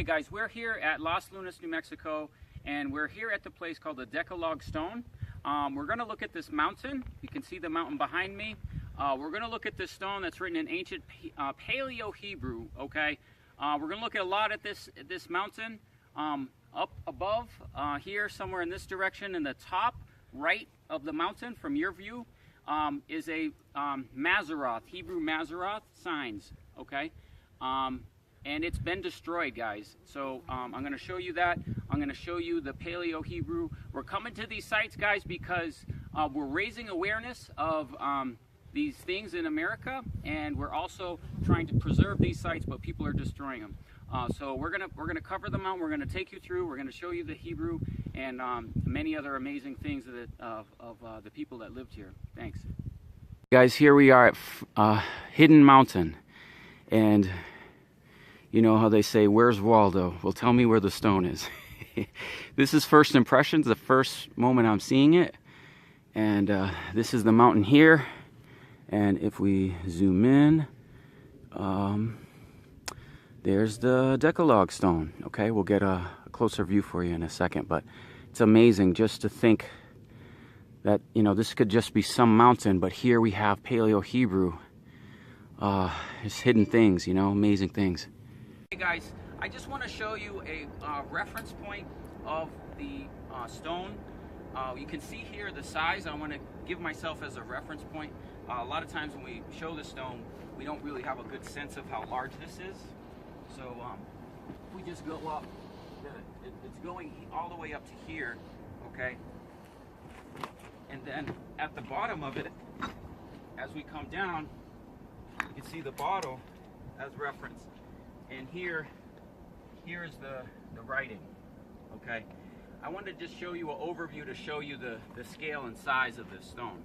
Guys, we're here at Los Lunas, New Mexico, and we're here at the place called the Decalogue Stone. We're going to look at this mountain. You can see the mountain behind me. We're going to look at this stone that's written in ancient Paleo Hebrew, okay? We're going to look at a lot at this mountain. Up above here, somewhere in this direction, in the top right of the mountain from your view, is a Maseroth, Hebrew Maseroth signs, okay? And it's been destroyed, guys. So I'm going to show you that. I'm going to show you the Paleo Hebrew. We're coming to these sites, guys, because we're raising awareness of these things in America, and we're also trying to preserve these sites, but people are destroying them. So we're gonna cover them out. We're gonna take you through. We're gonna show you the Hebrew and many other amazing things of the people that lived here. Thanks, guys. Here we are at Hidden Mountain, and you know how they say, "Where's Waldo?" Well, tell me where the stone is. This is first impressions, the first moment I'm seeing it, and this is the mountain here. And if we zoom in, there's the Decalogue stone. Okay, we'll get a closer view for you in a second, but it's amazing just to think that, you know, this could just be some mountain, but here we have Paleo Hebrew. It's hidden things, you know, amazing things. Hey guys, I just want to show you a reference point of the stone. You can see here the size. I want to give myself as a reference point. A lot of times when we show the stone, we don't really have a good sense of how large this is. So if we just go up, it's going all the way up to here, okay? And then at the bottom of it, as we come down, you can see the bottle as reference. And here is the writing, okay? I wanted to just show you an overview to show you the scale and size of this stone.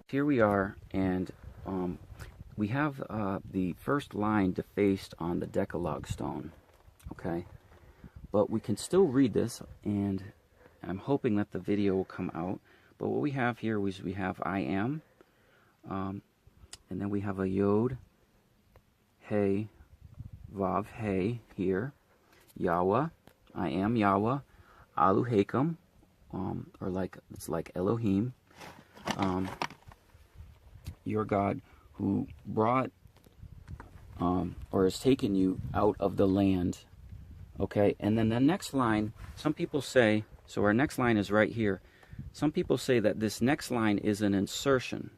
Here we are, and we have the first line defaced on the Decalogue stone, okay? But we can still read this, and I'm hoping that the video will come out. But what we have here is we have I am, and then we have a Yod, Hey, Vav, Hey here, Yahweh, I am Yahweh, Alu Hakem, or it's like Elohim, your God, who brought or has taken you out of the land, okay? And then the next line, some people say, so our next line is right here. Some people say that this next line is an insertion.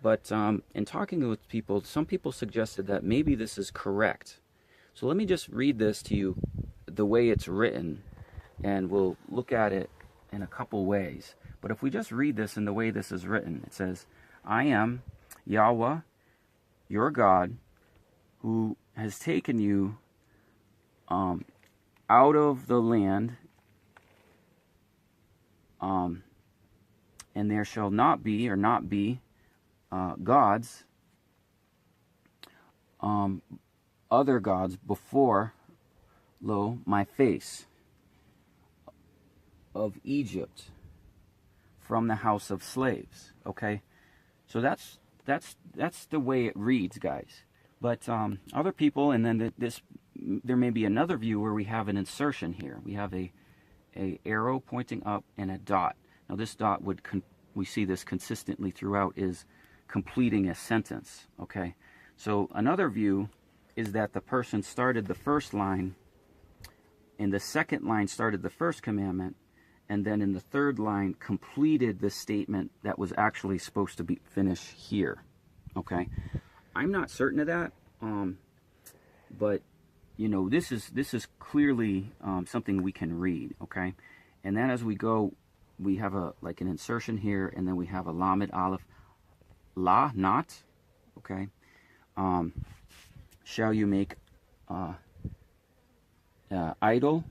But in talking with people, some people suggested that maybe this is correct. So let me just read this to you the way it's written, and we'll look at it in a couple ways. But if we just read this in the way this is written, it says, I am Yahweh, your God, who has taken you out of the land, and there shall not be, or not be, gods, other gods before, lo, my face, of Egypt, from the house of slaves. Okay, so that's the way it reads, guys. But other people, and then there may be another view where we have an insertion here. We have a arrow pointing up and a dot. Now this dot we see this consistently throughout, is completing a sentence. Okay, so another view is that the person started the first line, and the second line started the first commandment, and then in the third line completed the statement that was actually supposed to be finished here. Okay, I'm not certain of that, but you know, this is clearly something we can read. Okay, and then as we go, we have like an insertion here, and then we have a lamed aleph, la, not. Okay, shall you make idol,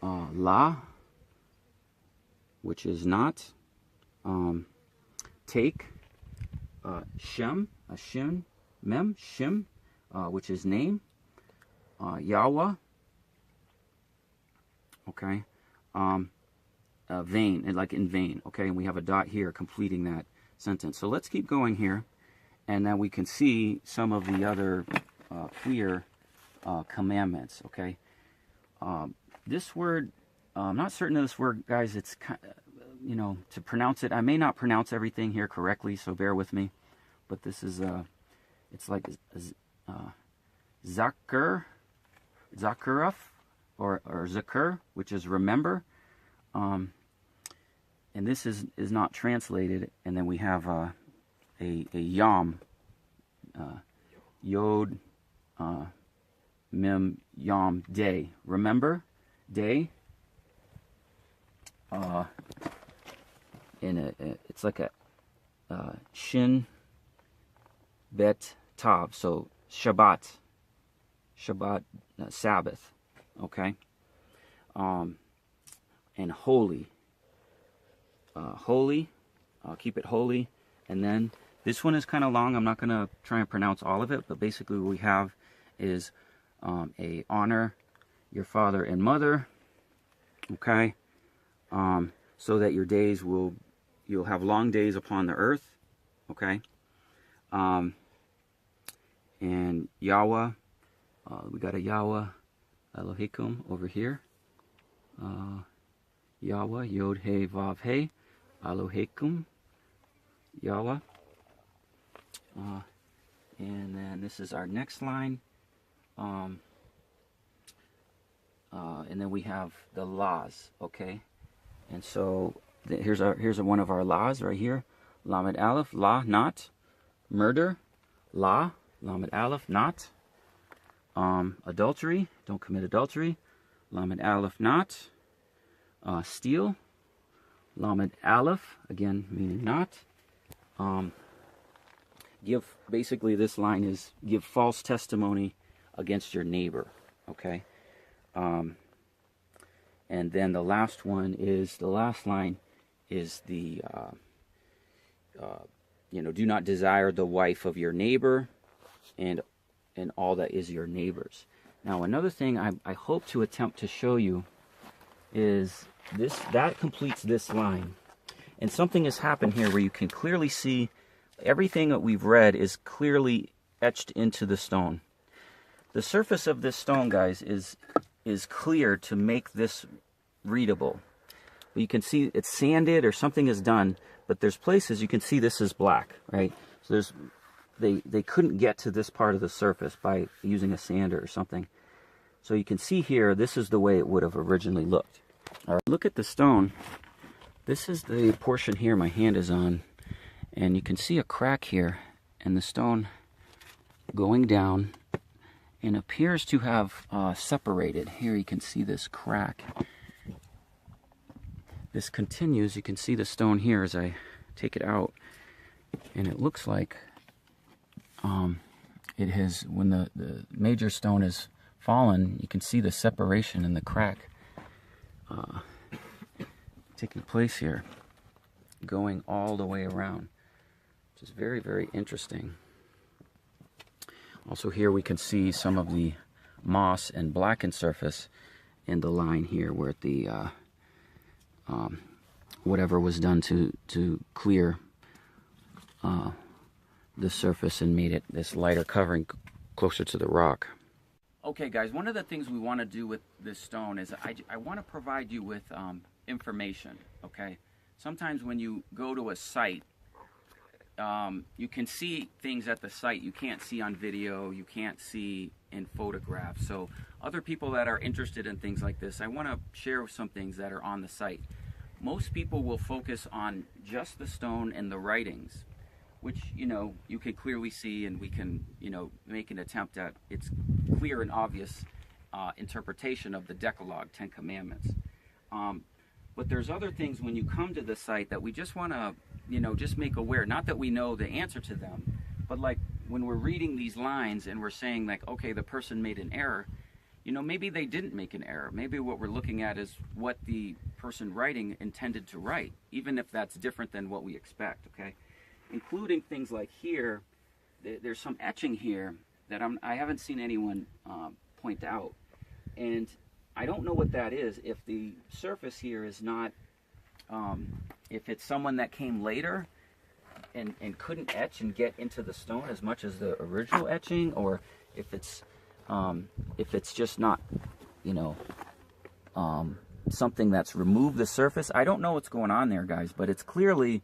la, which is not, take, shem, shin, mem, shim, which is name, Yahweh, okay, vain, and like in vain, okay, and we have a dot here completing that sentence. So let's keep going here, and then we can see some of the other clear commandments. Okay. This word, I'm not certain of this word, guys. It's you know, to pronounce it. I may not pronounce everything here correctly, so bear with me. But this is it's like zakuruf or zakur, which is remember. And this is not translated. And then we have a yom, yod, mem, yom, day. Remember, day. And it's like a shin, bet, tav. So Shabbat, Sabbath. Okay. And holy. Holy. Keep it holy. And then this one is kind of long. I'm not going to try and pronounce all of it, but basically what we have is a honor your father and mother. Okay. So that your days you'll have long days upon the earth. Okay. And Yahweh, we got a Yahweh Elohim over here. Yahweh, Yod He Vav He, Elohim, Yahweh. And then this is our next line. And then we have the laws. Okay. And so here's one of our laws right here. Lamed Aleph, la, not. Murder, la. Lamed Aleph, not. Adultery, don't commit adultery. Lamed Aleph, not. Steal. Lamed Aleph, again meaning not. Basically this line is give false testimony against your neighbor. Okay. And then the last line is the, do not desire the wife of your neighbor and all that is your neighbor's. Now, another thing I hope to attempt to show you is that completes this line. And something has happened here where you can clearly see everything that we've read is clearly etched into the stone. The surface of this stone, guys, is clear to make this readable. You can see it's sanded or something is done, but there's places you can see this is black, right? So they couldn't get to this part of the surface by using a sander or something. So you can see here, this is the way it would have originally looked. All right, look at the stone. This is the portion here my hand is on, and you can see a crack here, and the stone going down and appears to have separated. Here you can see this crack. This continues. You can see the stone here as I take it out, and it looks like it has, when the major stone is fallen, you can see the separation and the crack taking place here, going all the way around, which is very, very interesting. Also here we can see some of the moss and blackened surface in the line here where the whatever was done to clear the surface and made it this lighter covering closer to the rock. Okay guys, one of the things we want to do with this stone is I want to provide you with information, okay? Sometimes when you go to a site, you can see things at the site you can't see on video, you can't see in photographs. So other people that are interested in things like this, I want to share some things that are on the site. Most people will focus on just the stone and the writings, which, you can clearly see, and we can, make an attempt at its clear and obvious interpretation of the Decalogue, 10 Commandments. But there's other things when you come to the site that we just want to, just make aware. Not that we know the answer to them, but like when we're reading these lines and we're saying like, okay, the person made an error, maybe they didn't make an error. Maybe what we're looking at is what the person writing intended to write, even if that's different than what we expect, okay? Including things like here, there's some etching here that I haven't seen anyone point out. And I don't know what that is. If the surface here is not, if it's someone that came later and couldn't etch and get into the stone as much as the original etching, or if it's just not, you know, something that's removed the surface. I don't know what's going on there, guys, but it's clearly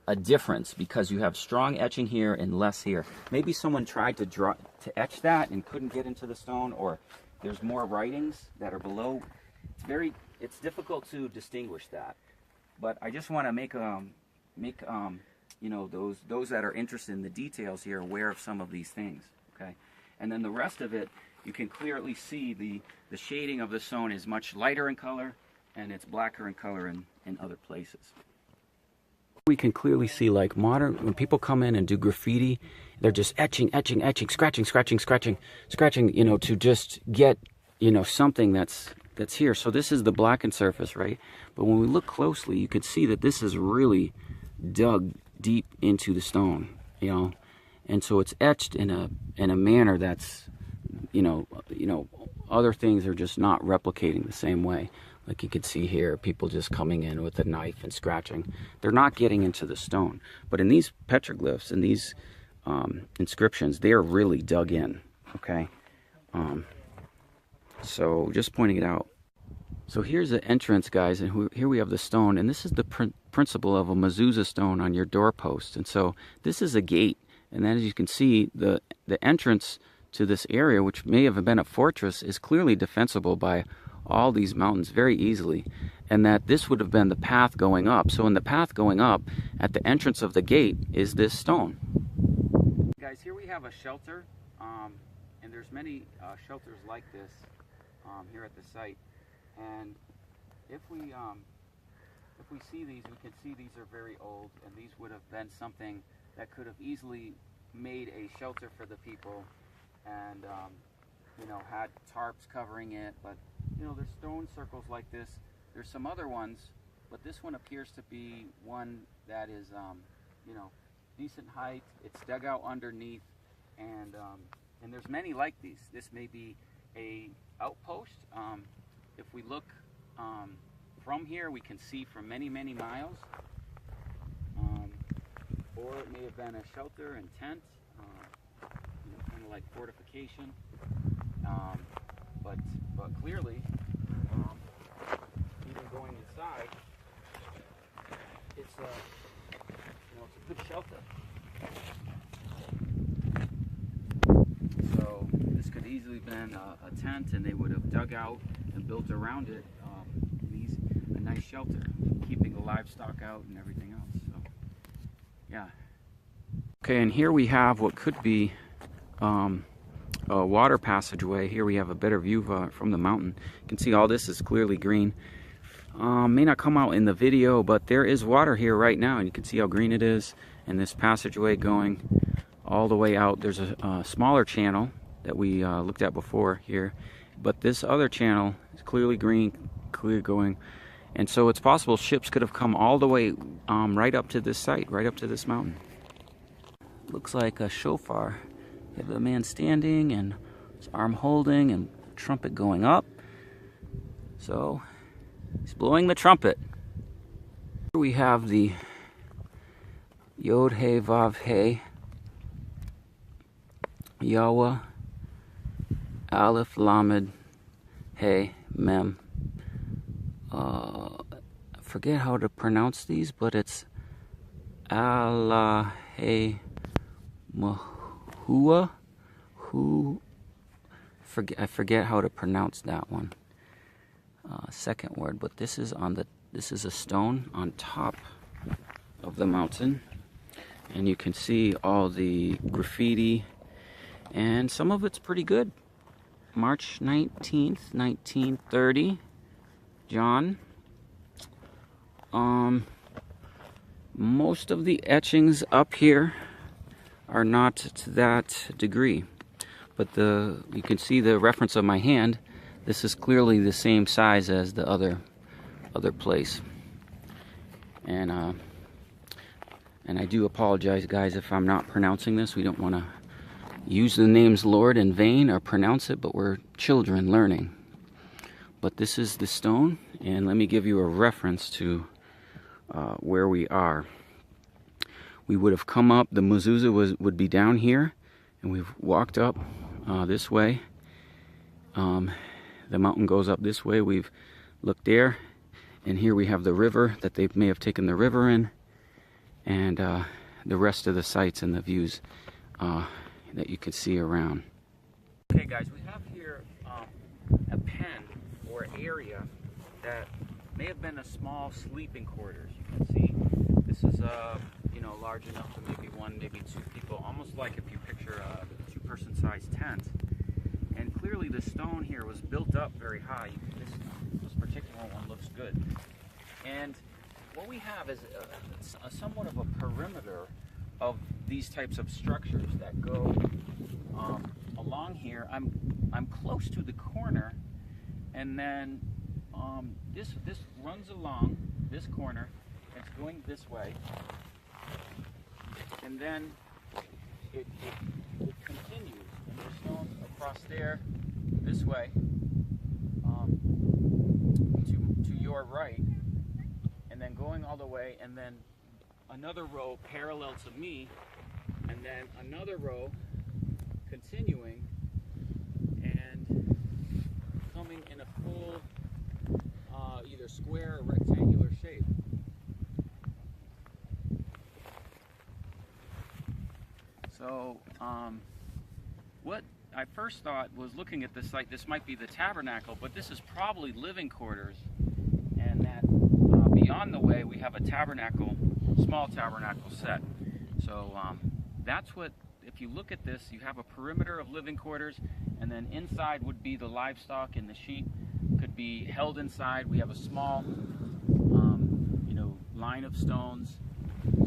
a difference because you have strong etching here and less here. Maybe someone tried to etch that and couldn't get into the stone, or there's more writings that are below. It's difficult to distinguish that. But I just want to make you know, those that are interested in the details here aware of some of these things. Okay, and then the rest of it, you can clearly see the shading of the stone is much lighter in color, and it's blacker in color in other places. We can clearly see, like, when people come in and do graffiti, they're just etching, scratching, you know, to just get, you know, something that's here. So this is the blackened surface, right? But when we look closely, you can see that this is really dug deep into the stone, you know, and so it's etched in a manner that's, you know, other things are just not replicating the same way. Like you could see here, people just coming in with a knife and scratching. They're not getting into the stone. But in these petroglyphs and these inscriptions, they are really dug in, okay? So just pointing it out. So here's the entrance, guys, and here we have the stone. And this is the principle of a mezuzah stone on your doorpost. And so this is a gate. And then as you can see, the entrance to this area, which may have been a fortress, is clearly defensible by all these mountains very easily, and that this would have been the path going up. So in the path going up, at the entrance of the gate is this stone. Guys, here we have a shelter, and there's many shelters like this here at the site. And if we see these, we can see these are very old, and these would have been something that could have easily made a shelter for the people, and you know, had tarps covering it. But you know, there's stone circles like this. There's some other ones, but this one appears to be one that is, you know, decent height. It's dug out underneath, and there's many like these. This may be a outpost. If we look from here, we can see for many miles. Or it may have been a shelter and tent, you know, kind of like fortification. But clearly, even going inside, it's you know, it's a good shelter. So this could easily have been a tent, and they would have dug out and built around it a nice shelter, keeping the livestock out and everything else. So yeah. Okay, and here we have what could be a water passageway. Here we have a better view from the mountain. You can see all this is clearly green. May not come out in the video, but there is water here right now, and you can see how green it is. And this passageway going all the way out. There's a smaller channel that we looked at before here, but this other channel is clearly green, clear going. And so it's possible ships could have come all the way right up to this site, right up to this mountain. Looks like a shofar. You have the man standing and his arm holding and trumpet going up. So he's blowing the trumpet. Here we have the Yod He Vav He, Yahweh, Aleph Lamed He Mem. I forget how to pronounce these, but it's Allah He Mahua. I forget how to pronounce that one. Second word, but this is a stone on top of the mountain, and you can see all the graffiti, and some of it's pretty good. March 19th, 1930, John. Most of the etchings up here are not to that degree, but you can see the reference of my hand. This is clearly the same size as the other place, and I do apologize, guys, if I'm not pronouncing this. We don't want to use the names Lord in vain or pronounce it, but we're children learning. But this is the stone, and let me give you a reference to where we are. We would have come up, the mezuzah would be down here, and we've walked up this way. The mountain goes up this way. We've looked there, and here we have the river that they may have taken the river in, and the rest of the sights and the views that you could see around. Okay guys, we have here a pen or area that may have been a small sleeping quarters. You can see this is you know, large enough for maybe one, maybe two people, almost like if you picture a two-person sized tent. And clearly the stone here was built up very high. This particular one looks good. And what we have is a somewhat of a perimeter of these types of structures that go along here. I'm close to the corner, and then this runs along this corner. It's going this way, and then it continues, and there's stones across there this way to your right, and then going all the way, and then another row parallel to me, and then another row continuing and coming in a full either square or rectangular shape. So what I first thought was, looking at this site, this might be the tabernacle, but this is probably living quarters, and that beyond the way we have a tabernacle, small tabernacle set. So that's what, if you look at this, you have a perimeter of living quarters, and then inside would be the livestock and the sheep could be held inside. We have a small you know, line of stones.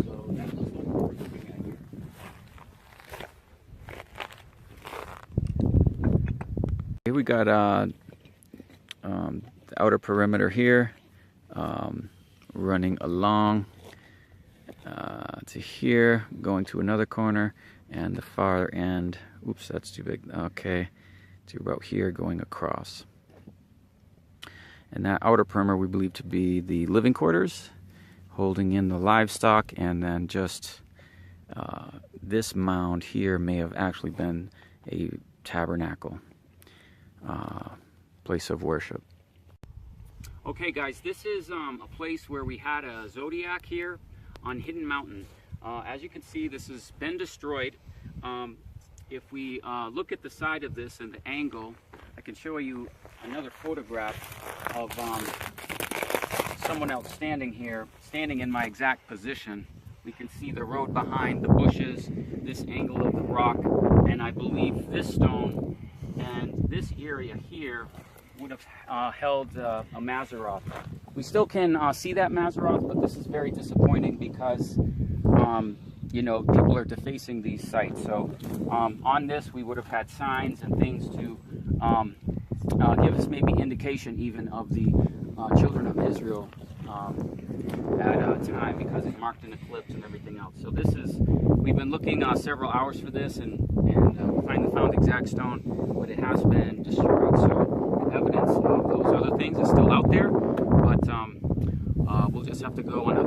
So that's what we're looking at here. Here we got the outer perimeter here, running along to here, going to another corner, and the far end, oops, that's too big, okay, to about here, going across. And that outer perimeter we believe to be the living quarters, holding in the livestock, and then just this mound here may have actually been a tabernacle, place of worship. Okay guys, this is a place where we had a zodiac here on Hidden Mountain. As you can see, this has been destroyed. If we look at the side of this and the angle, I can show you another photograph of someone else standing here, standing in my exact position. We can see the road behind, the bushes, this angle of the rock, and I believe this stone and this area here would have held a Mazzaroth. We still can see that Mazzaroth, but this is very disappointing because you know, people are defacing these sites. So on this we would have had signs and things to give us maybe indication even of the children of Israel at a time, because it marked an eclipse and everything else. So this is, we've been looking several hours for this, and finally found the exact stone, but it has been destroyed. So evidence of those other things is still out there, but we'll just have to go on